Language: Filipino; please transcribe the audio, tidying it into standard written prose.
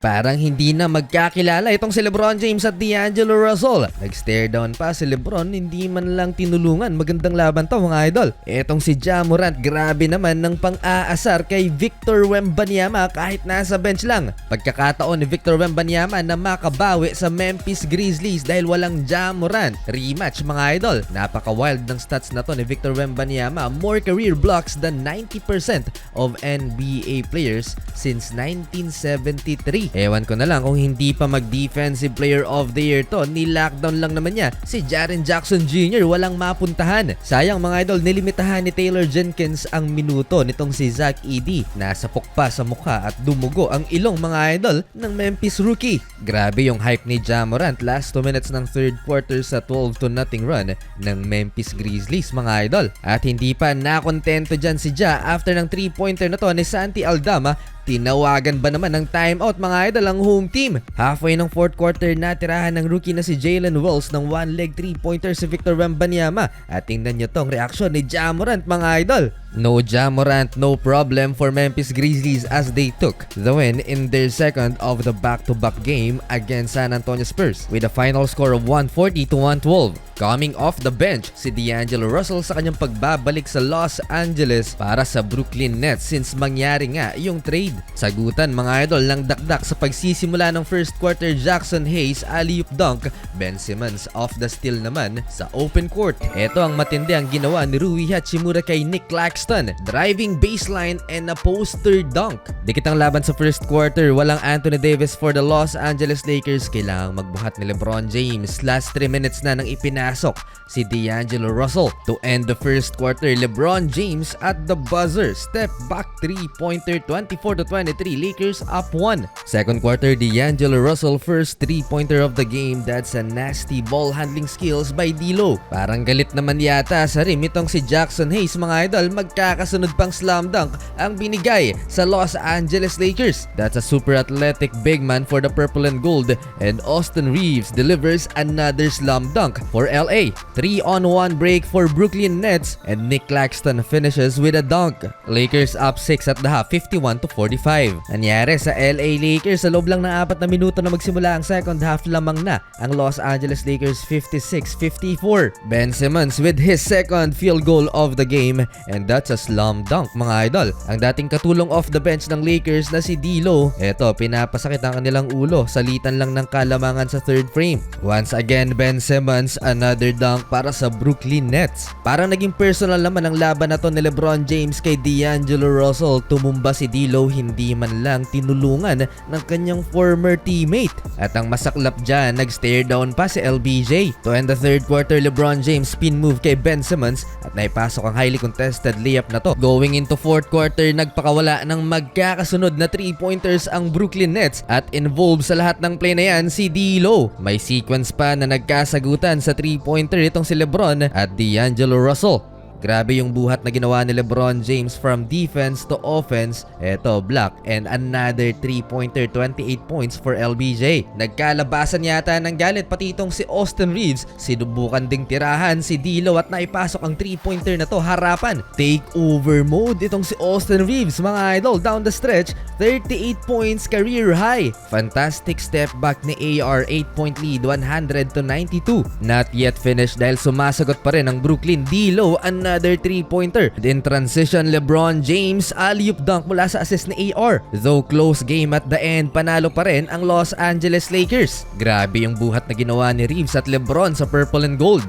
Parang hindi na magkakilala itong si LeBron James at D'Angelo Russell. Nag-stare down pa si LeBron, hindi man lang tinulungan. Magandang laban to mga idol. Etong si Ja Morant, grabe naman ng pang-aasar kay Victor Wembanyama kahit nasa bench lang. Pagkakataon ni Victor Wembanyama na makabawi sa Memphis Grizzlies dahil walang Ja Morant. Rematch mga idol. Napaka-wild ng stats na to ni Victor Wembanyama. More career blocks than 90% of NBA players since 1973. Ewan ko na lang kung hindi pa mag-Defensive Player of the Year to, ni-lockdown lang naman niya si Jaren Jackson Jr. walang mapuntahan. Sayang mga idol, nilimitahan ni Taylor Jenkins ang minuto nitong si Zach Edey. Nasapok pa sa mukha at dumugo ang ilong mga idol ng Memphis rookie. Grabe yung hype ni Ja Morant last 2 minutes ng third quarter sa 12-0 run ng Memphis Grizzlies mga idol. At hindi pa nakontento dyan si Ja after ng 3-pointer na to ni Santi Aldama. Tinawagan ba naman ng timeout mga idol ang home team? Halfway ng fourth quarter natirahan ng rookie na si Jalen Wells ng one-leg 3-pointer si Victor Wembanyama. At tingnan nyo tong reaksyon ni Ja Morant mga idol. No Ja Morant, no problem for Memphis Grizzlies as they took the win in their second of the back-to-back game against San Antonio Spurs with a final score of 140-112. Coming off the bench, si D'Angelo Russell sa kanyang pagbabalik sa Los Angeles para sa Brooklyn Nets since mangyari nga yung trade. Sagutan mga idol ng dakdak sa pagsisimula ng first quarter, Jackson Hayes alley-oop dunk, Ben Simmons off the steal naman sa open court. Ito ang matindi ang ginawa ni Rui Hachimura kay Nick Claxton, driving baseline and a poster dunk. Dikit ang laban sa first quarter, walang Anthony Davis for the Los Angeles Lakers. Kailangang magbuhat ni LeBron James. Last 3 minutes na nang ipinasok si D'Angelo Russell to end the first quarter. LeBron James at the buzzer, step back 3-pointer, 24-23, Lakers up 1. Second quarter, D'Angelo Russell first 3-pointer of the game. That's a nasty ball handling skills by D'Lo. Parang galit naman yata sa rim itong si Jackson Hayes mga idol. Magkakasunod pang slam dunk ang binigay sa Los Angeles Lakers. That's a super athletic big man for the purple and gold, and Austin Reeves delivers another slam dunk for LA. 3-on-1 break for Brooklyn Nets, and Nick Claxton finishes with a dunk. Lakers up 6 at the half, 51-45. Nangyari sa LA Lakers, sa loob lang ng 4 na minuto na magsimula ang second half, lamang na ang Los Angeles Lakers 56-54. Ben Simmons with his second field goal of the game, and that's a slam dunk mga idol. Ang dating katulong off the bench ng Lakers na si D'Lo, eto pinapasakit ang kanilang ulo, salitan lang ng kalamangan sa third frame. Once again, Ben Simmons, another dunk para sa Brooklyn Nets. Parang naging personal naman ang laban na to ni LeBron James kay D'Angelo Russell. Tumumba si D'Lo, hindi man lang tinulungan ng kanyang former teammate. At ang masaklap dyan, nag-stare down pa si LBJ. To end the third quarter, LeBron James spin move kay Ben Simmons at naipasok ang highly contested layup na to. Going into fourth quarter, nagpakawala ng magkakasunod na 3-pointers ang Brooklyn Nets at involved sa lahat ng play na yan si D'Lo. May sequence pa na nagkasagutan sa 3-pointer itong si LeBron at D'Angelo Russell. Grabe yung buhat na ginawa ni LeBron James from defense to offense. Eto, block and another 3-pointer, 28 points for LBJ. Nagkalabasan yata ng galit pati itong si Austin Reeves. Sinubukan ding tirahan si D'Lo at naipasok ang 3-pointer na to harapan. Take over mode itong si Austin Reeves mga idol. Down the stretch, 38 points, career high. Fantastic step back ni AR, 8-point lead, 100-92. Not yet finished dahil sumasagot pa rin ang Brooklyn. D'Lo, another 3-pointer. In transition, LeBron James alley-oop dunk mula sa assist ni AR. Though close game at the end, panalo pa rin ang Los Angeles Lakers. Grabe yung buhat na ginawa ni Reeves at LeBron sa purple and gold.